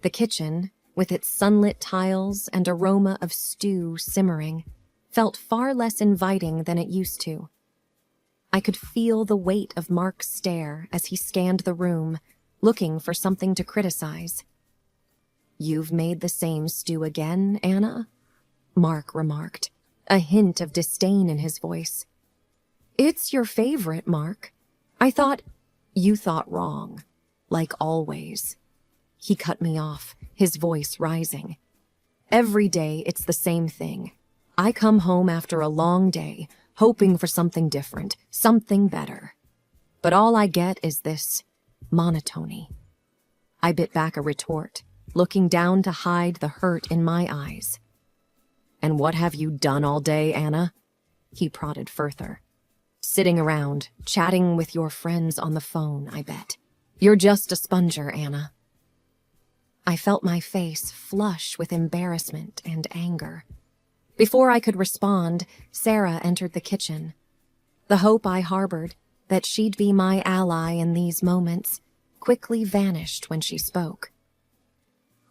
The kitchen, with its sunlit tiles and aroma of stew simmering, felt far less inviting than it used to. I could feel the weight of Mark's stare as he scanned the room, looking for something to criticize. "You've made the same stew again, Anna?" Mark remarked, a hint of disdain in his voice. "It's your favorite, Mark. You thought wrong, like always." He cut me off, his voice rising. "Every day it's the same thing. I come home after a long day, hoping for something different, something better. But all I get is this monotony." I bit back a retort, looking down to hide the hurt in my eyes. "And what have you done all day, Anna?" He prodded further. "Sitting around, chatting with your friends on the phone, I bet. You're just a sponger, Anna." I felt my face flush with embarrassment and anger. Before I could respond, Sarah entered the kitchen. The hope I harbored, that she'd be my ally in these moments, quickly vanished when she spoke.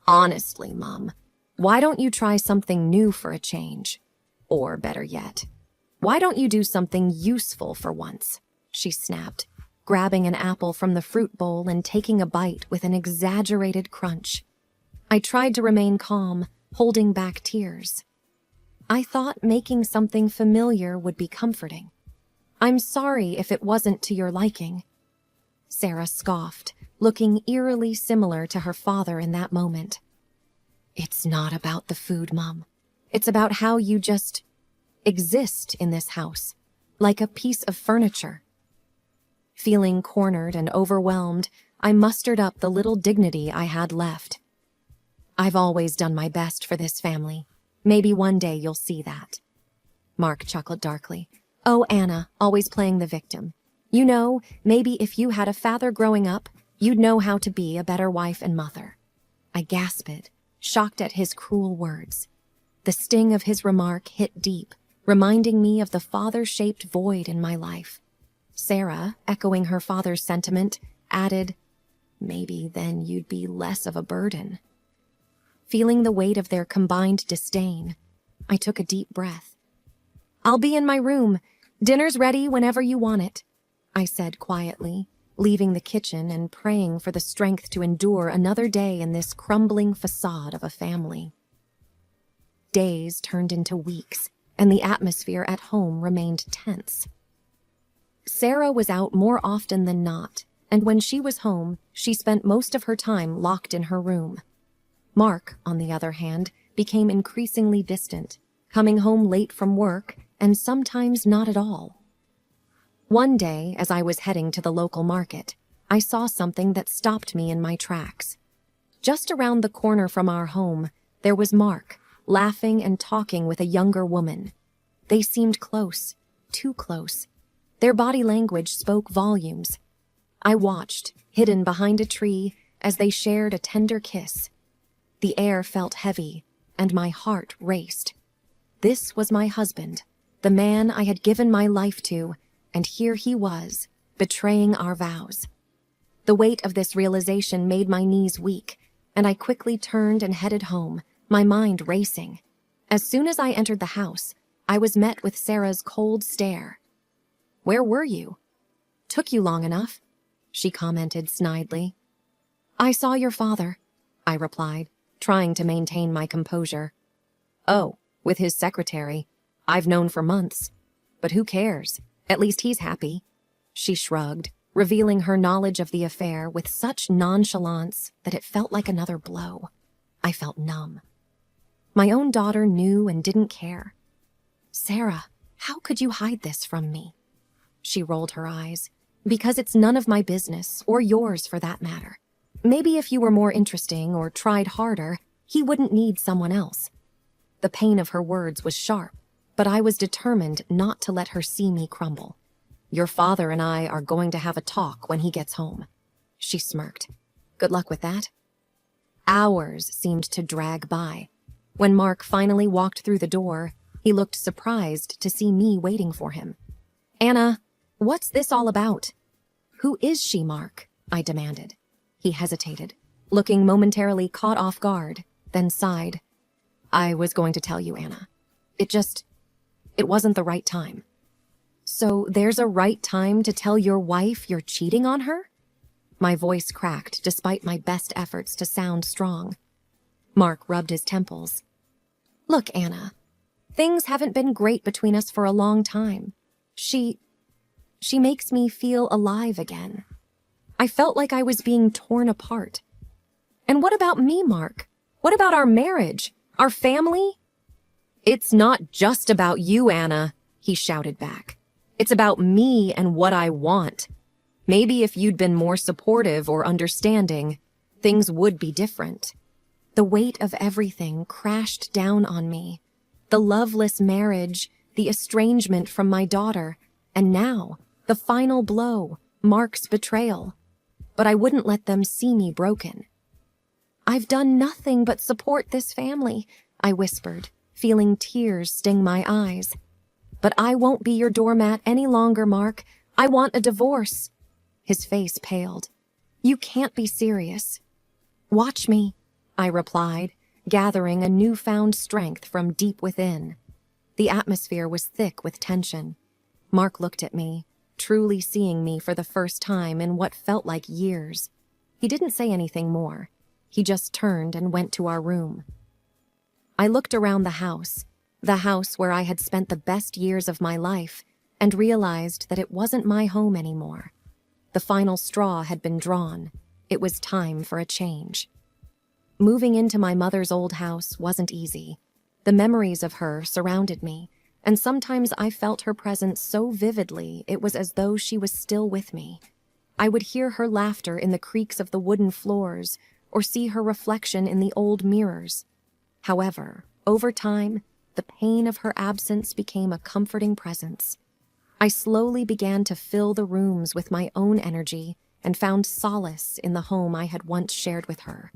"Honestly, Mom, why don't you try something new for a change? Or better yet, why don't you do something useful for once?" she snapped, grabbing an apple from the fruit bowl and taking a bite with an exaggerated crunch. I tried to remain calm, holding back tears. I thought making something familiar would be comforting. "I'm sorry if it wasn't to your liking." Sarah scoffed, looking eerily similar to her father in that moment. "It's not about the food, Mom. It's about how you just exist in this house, like a piece of furniture." Feeling cornered and overwhelmed, I mustered up the little dignity I had left. "I've always done my best for this family. Maybe one day you'll see that." Mark chuckled darkly. "Oh, Anna, always playing the victim. You know, maybe if you had a father growing up, you'd know how to be a better wife and mother." I gasped, shocked at his cruel words. The sting of his remark hit deep, reminding me of the father-shaped void in my life. Sarah, echoing her father's sentiment, added, "Maybe then you'd be less of a burden." Feeling the weight of their combined disdain, I took a deep breath. "I'll be in my room. Dinner's ready whenever you want it," I said quietly, leaving the kitchen and praying for the strength to endure another day in this crumbling facade of a family. Days turned into weeks, and the atmosphere at home remained tense. Sarah was out more often than not, and when she was home, she spent most of her time locked in her room. Mark, on the other hand, became increasingly distant, coming home late from work and sometimes not at all. One day, as I was heading to the local market, I saw something that stopped me in my tracks. Just around the corner from our home, there was Mark, laughing and talking with a younger woman. They seemed close, too close. Their body language spoke volumes. I watched, hidden behind a tree, as they shared a tender kiss. The air felt heavy, and my heart raced. This was my husband, the man I had given my life to, and here he was, betraying our vows. The weight of this realization made my knees weak, and I quickly turned and headed home, my mind racing. As soon as I entered the house, I was met with Sarah's cold stare. "Where were you?" "Took you long enough," she commented snidely. "I saw your father," I replied, trying to maintain my composure. "Oh, with his secretary. I've known for months. But who cares? At least he's happy." She shrugged, revealing her knowledge of the affair with such nonchalance that it felt like another blow. I felt numb. My own daughter knew and didn't care. "Sarah, how could you hide this from me?" She rolled her eyes. "Because it's none of my business, or yours for that matter. Maybe if you were more interesting or tried harder, he wouldn't need someone else." The pain of her words was sharp, but I was determined not to let her see me crumble. "Your father and I are going to have a talk when he gets home." She smirked. "Good luck with that." Hours seemed to drag by. When Mark finally walked through the door, he looked surprised to see me waiting for him. "Anna, what's this all about?" "Who is she, Mark?" I demanded. He hesitated. looking momentarily caught off guard, then sighed. I was going to tell you, Anna. It wasn't the right time. So there's a right time to tell your wife you're cheating on her? My voice cracked despite my best efforts to sound strong. Mark rubbed his temples. Look, Anna, things haven't been great between us for a long time. She makes me feel alive again. I felt like I was being torn apart. And what about me, Mark? What about our marriage? Our family? It's not just about you, Anna, he shouted back. It's about me and what I want. Maybe if you'd been more supportive or understanding, things would be different. The weight of everything crashed down on me. The loveless marriage, the estrangement from my daughter, and now, the final blow, Mark's betrayal. But I wouldn't let them see me broken. I've done nothing but support this family, I whispered, feeling tears sting my eyes. But I won't be your doormat any longer, Mark. I want a divorce. His face paled. You can't be serious. Watch me, I replied, gathering a newfound strength from deep within. The atmosphere was thick with tension. Mark looked at me, truly seeing me for the first time in what felt like years. He didn't say anything more. He just turned and went to our room. I looked around the house where I had spent the best years of my life, and realized that it wasn't my home anymore. The final straw had been drawn. It was time for a change. Moving into my mother's old house wasn't easy. The memories of her surrounded me, and sometimes I felt her presence so vividly it was as though she was still with me. I would hear her laughter in the creaks of the wooden floors, or see her reflection in the old mirrors. However, over time, the pain of her absence became a comforting presence. I slowly began to fill the rooms with my own energy and found solace in the home I had once shared with her.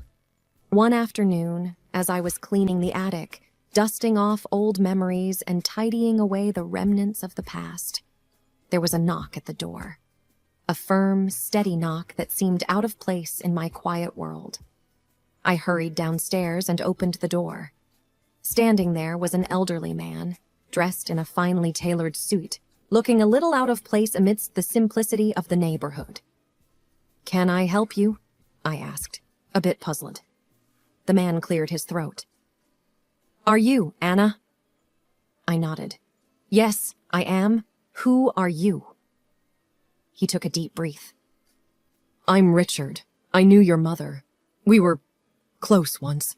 One afternoon, as I was cleaning the attic, dusting off old memories and tidying away the remnants of the past, there was a knock at the door. A firm, steady knock that seemed out of place in my quiet world. I hurried downstairs and opened the door. Standing there was an elderly man, dressed in a finely tailored suit, looking a little out of place amidst the simplicity of the neighborhood. "Can I help you?" I asked, a bit puzzled. The man cleared his throat. "Are you, Anna?" I nodded. "Yes, I am. Who are you?" He took a deep breath. "I'm Richard. I knew your mother. We were close once."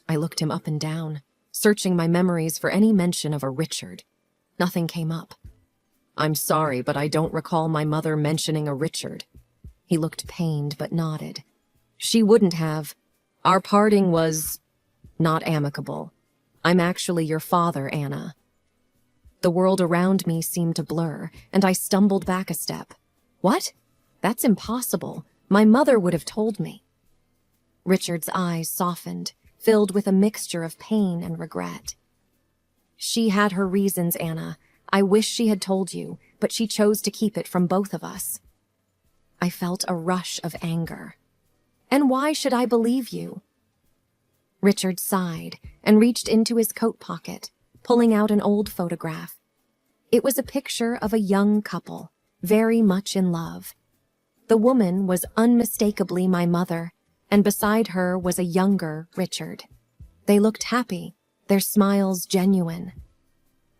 I looked him up and down, searching my memories for any mention of a Richard. Nothing came up. "I'm sorry, but I don't recall my mother mentioning a Richard." He looked pained but nodded. "She wouldn't have. Our parting was not amicable. I'm actually your father, Anna." The world around me seemed to blur, and I stumbled back a step. "What? That's impossible. My mother would have told me." Richard's eyes softened, filled with a mixture of pain and regret. "She had her reasons, Anna. I wish she had told you, but she chose to keep it from both of us." I felt a rush of anger. "And why should I believe you?" Richard sighed and reached into his coat pocket, pulling out an old photograph. It was a picture of a young couple, very much in love. The woman was unmistakably my mother, and beside her was a younger Richard. They looked happy, their smiles genuine.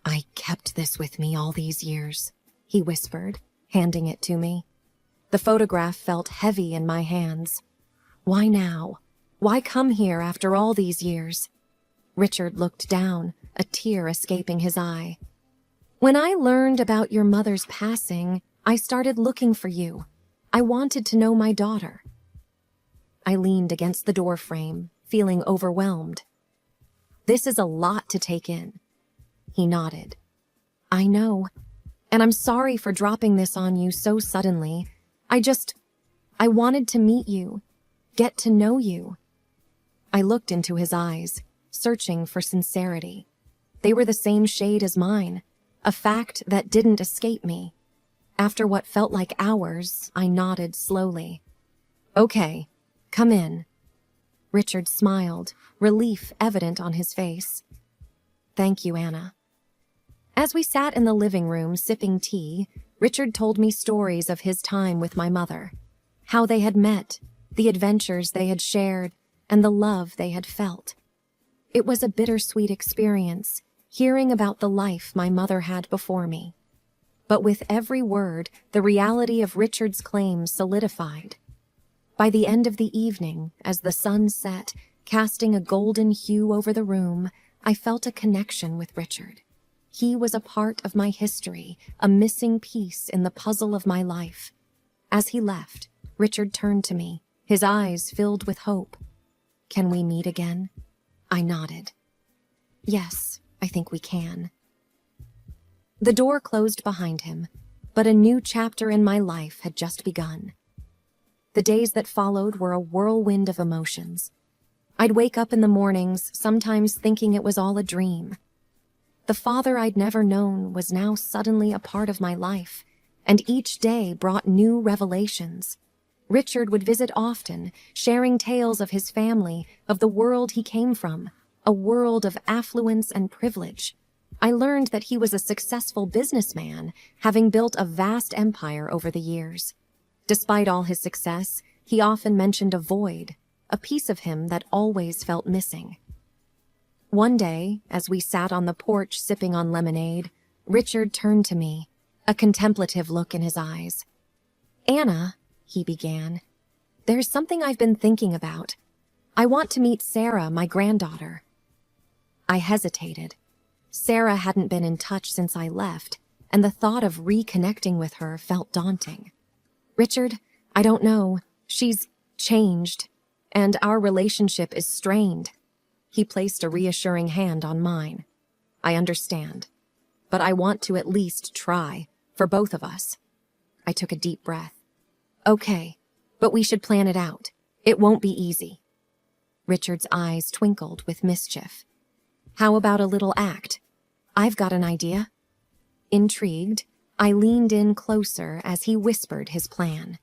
"I kept this with me all these years," he whispered, handing it to me. The photograph felt heavy in my hands. Why now? Why come here after all these years? Richard looked down, a tear escaping his eye. "When I learned about your mother's passing, I started looking for you. I wanted to know my daughter." I leaned against the door frame, feeling overwhelmed. "This is a lot to take in." He nodded. "I know, and I'm sorry for dropping this on you so suddenly. I wanted to meet you, get to know you." I looked into his eyes, searching for sincerity. They were the same shade as mine, a fact that didn't escape me. After what felt like hours, I nodded slowly. "Okay, Come in. Richard smiled, relief evident on his face. Thank you, Anna. As we sat in the living room sipping tea, Richard told me stories of his time with my mother, how they had met, the adventures they had shared, and the love they had felt. It was a bittersweet experience, hearing about the life my mother had before me. But with every word, the reality of Richard's claims solidified. By the end of the evening, as the sun set, casting a golden hue over the room, I felt a connection with Richard. He was a part of my history, a missing piece in the puzzle of my life. As he left, Richard turned to me, his eyes filled with hope. Can we meet again? I nodded. Yes, I think we can. The door closed behind him, but a new chapter in my life had just begun. The days that followed were a whirlwind of emotions. I'd wake up in the mornings, sometimes thinking it was all a dream. The father I'd never known was now suddenly a part of my life, and each day brought new revelations. Richard would visit often, sharing tales of his family, of the world he came from, a world of affluence and privilege. I learned that he was a successful businessman, having built a vast empire over the years. Despite all his success, he often mentioned a void, a piece of him that always felt missing. One day, as we sat on the porch sipping on lemonade, Richard turned to me, a contemplative look in his eyes. Anna, he began, there's something I've been thinking about. I want to meet Sarah, my granddaughter. I hesitated. Sarah hadn't been in touch since I left, and the thought of reconnecting with her felt daunting. Richard, I don't know. She's changed, and our relationship is strained. He placed a reassuring hand on mine. I understand, but I want to at least try, for both of us. I took a deep breath. Okay, but we should plan it out. It won't be easy. Richard's eyes twinkled with mischief. How about a little act? I've got an idea. Intrigued, I leaned in closer as he whispered his plan.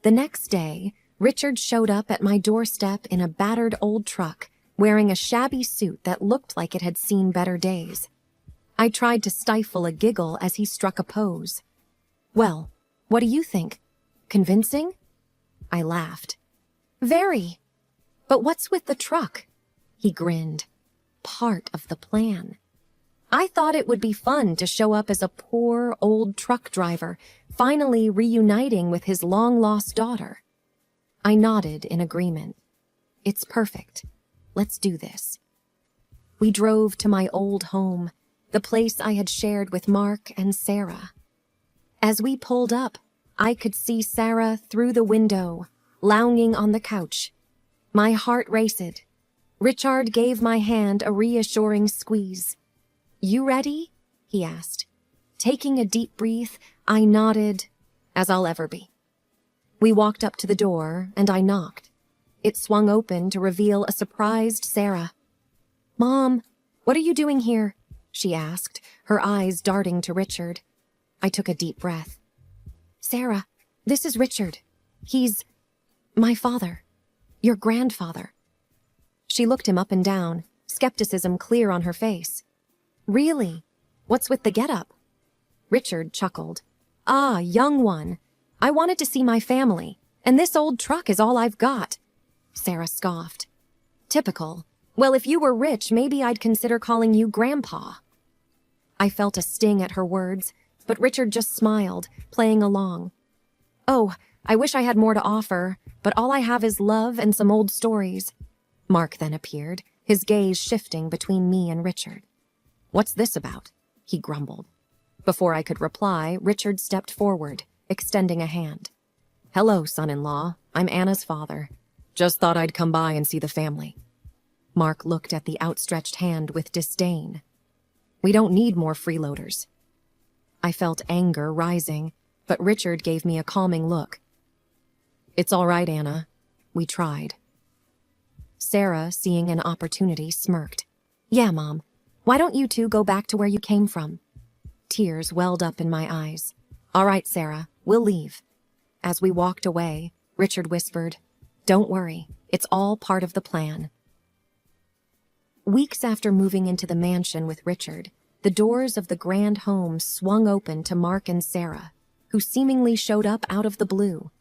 The next day, Richard showed up at my doorstep in a battered old truck, wearing a shabby suit that looked like it had seen better days. I tried to stifle a giggle as he struck a pose. Well, what do you think? Convincing? I laughed. Very. But what's with the truck? He grinned. Part of the plan. I thought it would be fun to show up as a poor old truck driver, finally reuniting with his long-lost daughter. I nodded in agreement. It's perfect. Let's do this. We drove to my old home, the place I had shared with Mark and Sarah. As we pulled up, I could see Sarah through the window, lounging on the couch. My heart raced. Richard gave my hand a reassuring squeeze. You ready? He asked. Taking a deep breath, I nodded, as I'll ever be. We walked up to the door, and I knocked. It swung open to reveal a surprised Sarah. Mom, what are you doing here? She asked, her eyes darting to Richard. I took a deep breath. Sarah, this is Richard. He's my father, your grandfather. She looked him up and down, skepticism clear on her face. Really? What's with the getup? Richard chuckled. Ah, young one. I wanted to see my family, and this old truck is all I've got. Sarah scoffed. Typical. Well, if you were rich, maybe I'd consider calling you Grandpa. I felt a sting at her words, but Richard just smiled, playing along. Oh, I wish I had more to offer, but all I have is love and some old stories. Mark then appeared, his gaze shifting between me and Richard. What's this about? He grumbled. Before I could reply, Richard stepped forward, extending a hand. Hello, son-in-law. I'm Anna's father. Just thought I'd come by and see the family. Mark looked at the outstretched hand with disdain. We don't need more freeloaders. I felt anger rising, but Richard gave me a calming look. It's all right, Anna. We tried. Sarah, seeing an opportunity, smirked. Yeah, Mom. Why don't you two go back to where you came from? Tears welled up in my eyes. All right, Sarah, we'll leave. As we walked away, Richard whispered, Don't worry, it's all part of the plan. Weeks after moving into the mansion with Richard, the doors of the grand home swung open to Mark and Sarah, who seemingly showed up out of the blue.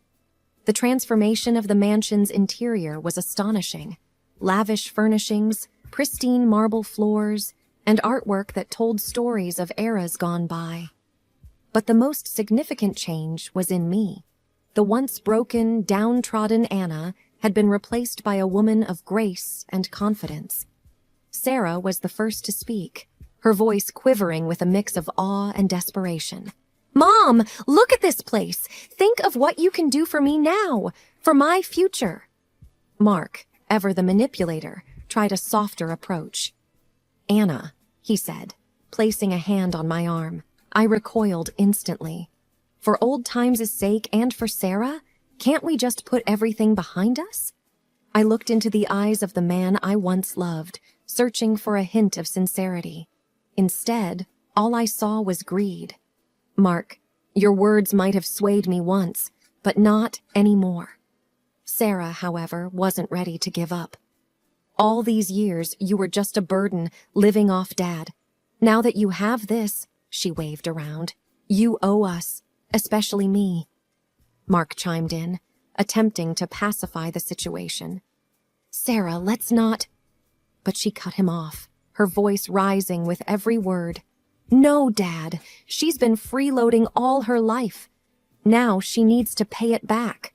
The transformation of the mansion's interior was astonishing. Lavish furnishings, pristine marble floors, and artwork that told stories of eras gone by. But the most significant change was in me. The once broken, downtrodden Anna had been replaced by a woman of grace and confidence. Sarah was the first to speak, her voice quivering with a mix of awe and desperation. "Mom, look at this place! Think of what you can do for me now, for my future!" Mark, ever the manipulator, tried a softer approach. "Anna," he said, placing a hand on my arm. I recoiled instantly. "For old times' sake and for Sarah, can't we just put everything behind us?" I looked into the eyes of the man I once loved, searching for a hint of sincerity. Instead, all I saw was greed. "Mark, your words might have swayed me once, but not anymore." Sarah, however, wasn't ready to give up. "All these years, you were just a burden, living off Dad. Now that you have this," she waved around, "you owe us, especially me." Mark chimed in, attempting to pacify the situation. "Sarah, let's not—" But she cut him off, her voice rising with every word. "No, Dad, she's been freeloading all her life. Now she needs to pay it back."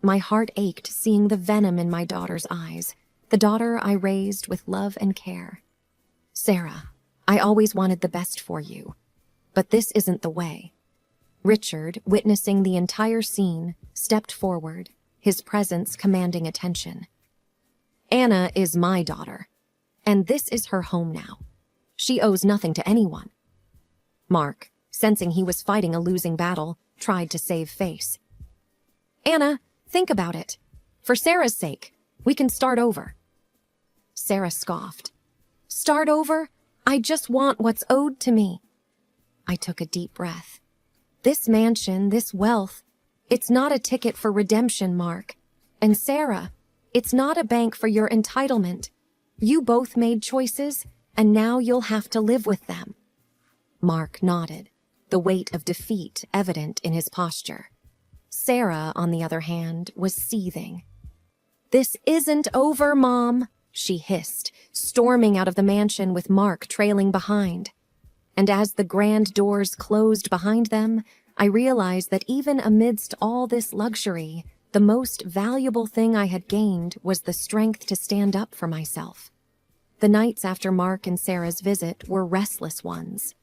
My heart ached seeing the venom in my daughter's eyes, the daughter I raised with love and care. "Sarah, I always wanted the best for you, but this isn't the way." Richard, witnessing the entire scene, stepped forward, his presence commanding attention. "Anna is my daughter, and this is her home now. She owes nothing to anyone." Mark, sensing he was fighting a losing battle, tried to save face. "Anna, think about it. For Sarah's sake, we can start over." Sarah scoffed. "Start over? I just want what's owed to me." I took a deep breath. "This mansion, this wealth, it's not a ticket for redemption, Mark. And Sarah, it's not a bank for your entitlement. You both made choices, and now you'll have to live with them." Mark nodded, the weight of defeat evident in his posture. Sarah, on the other hand, was seething. "This isn't over, Mom," she hissed, storming out of the mansion with Mark trailing behind. And as the grand doors closed behind them, I realized that even amidst all this luxury, the most valuable thing I had gained was the strength to stand up for myself. The nights after Mark and Sarah's visit were restless ones.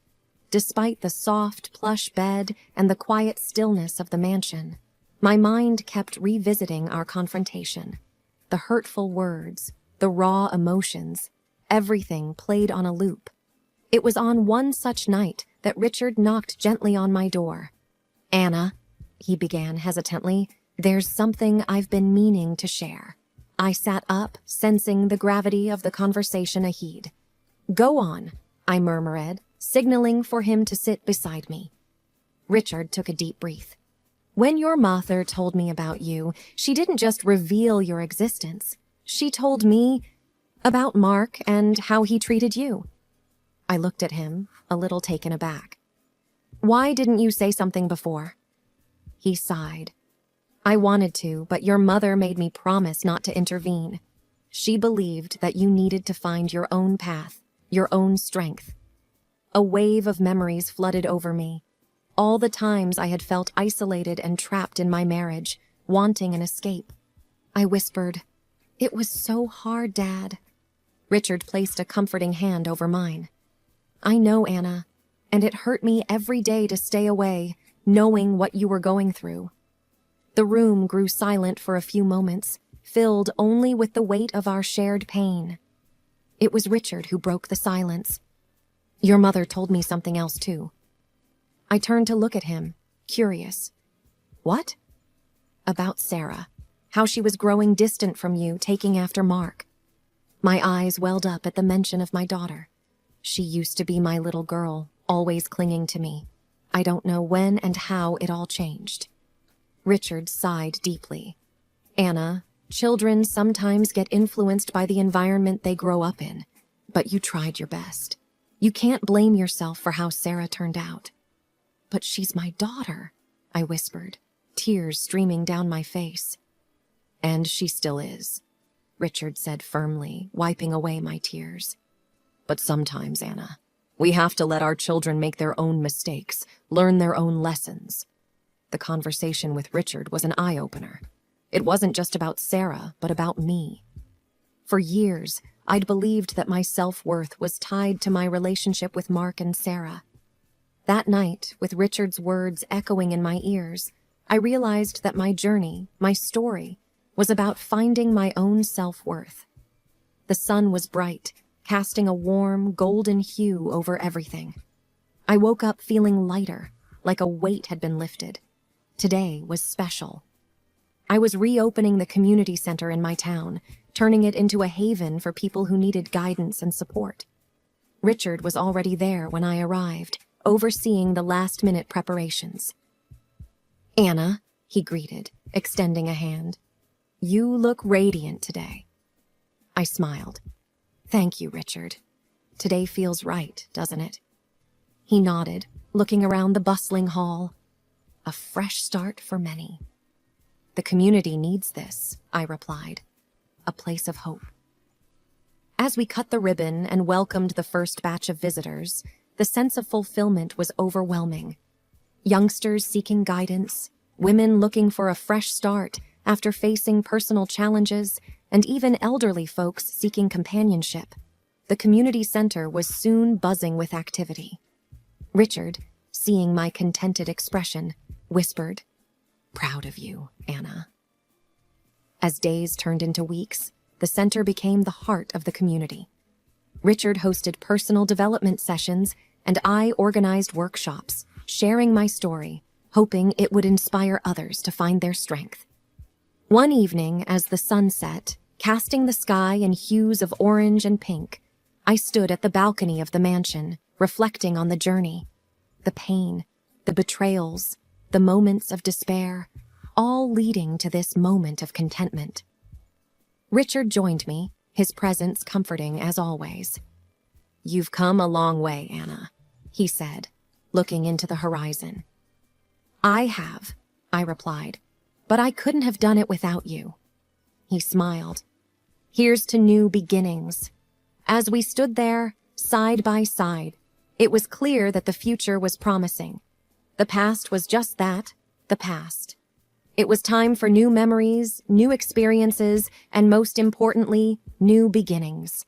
Despite the soft, plush bed and the quiet stillness of the mansion, my mind kept revisiting our confrontation. The hurtful words, the raw emotions, everything played on a loop. It was on one such night that Richard knocked gently on my door. "Anna," he began hesitantly, "there's something I've been meaning to share." I sat up, sensing the gravity of the conversation ahead. "Go on," I murmured, signaling for him to sit beside me. Richard took a deep breath. "When your mother told me about you, she didn't just reveal your existence. She told me about Mark and how he treated you." I looked at him, a little taken aback. "Why didn't you say something before?" He sighed. "I wanted to, but your mother made me promise not to intervene. She believed that you needed to find your own path, your own strength." A wave of memories flooded over me. All the times I had felt isolated and trapped in my marriage, wanting an escape. I whispered, "It was so hard, Dad." Richard placed a comforting hand over mine. "I know, Anna, and it hurt me every day to stay away, knowing what you were going through." The room grew silent for a few moments, filled only with the weight of our shared pain. It was Richard who broke the silence. "Your mother told me something else, too." I turned to look at him, curious. "What?" "About Sarah. How she was growing distant from you, taking after Mark." My eyes welled up at the mention of my daughter. She used to be my little girl, always clinging to me. I don't know when and how it all changed. Richard sighed deeply. "Anna, Children sometimes get influenced by the environment they grow up in, but you tried your best. You can't blame yourself for how Sarah turned out. But she's my daughter, I whispered, tears streaming down my face. And she still is, Richard said firmly, wiping away my tears. But sometimes, Anna, we have to let our children make their own mistakes, learn their own lessons. The conversation with Richard was an eye-opener. It wasn't just about Sarah, but about me. For years, I'd believed that my self-worth was tied to my relationship with Mark and Sarah. That night, with Richard's words echoing in my ears, I realized that my journey, my story, was about finding my own self-worth. The sun was bright, casting a warm, golden hue over everything. I woke up feeling lighter, like a weight had been lifted. Today was special. I was reopening the community center in my town, turning it into a haven for people who needed guidance and support. Richard was already there when I arrived, overseeing the last-minute preparations. Anna, he greeted, extending a hand. You look radiant today. I smiled. Thank you, Richard. Today feels right, doesn't it? He nodded, looking around the bustling hall. A fresh start for many. The community needs this, I replied. A place of hope. As we cut the ribbon and welcomed the first batch of visitors, the sense of fulfillment was overwhelming. Youngsters seeking guidance, women looking for a fresh start after facing personal challenges, and even elderly folks seeking companionship. The community center was soon buzzing with activity. Richard, seeing my contented expression, whispered, "Proud of you, Anna." As days turned into weeks, the center became the heart of the community. Richard hosted personal development sessions, and I organized workshops, sharing my story, hoping it would inspire others to find their strength. One evening, as the sun set, casting the sky in hues of orange and pink, I stood at the balcony of the mansion, reflecting on the journey, the pain, the betrayals, the moments of despair, all leading to this moment of contentment. Richard joined me, his presence comforting as always. "You've come a long way, Anna," he said, looking into the horizon. "I have," I replied, "but I couldn't have done it without you." He smiled. "Here's to new beginnings." As we stood there, side by side, it was clear that the future was promising. The past was just that, the past. It was time for new memories, new experiences, and most importantly, new beginnings.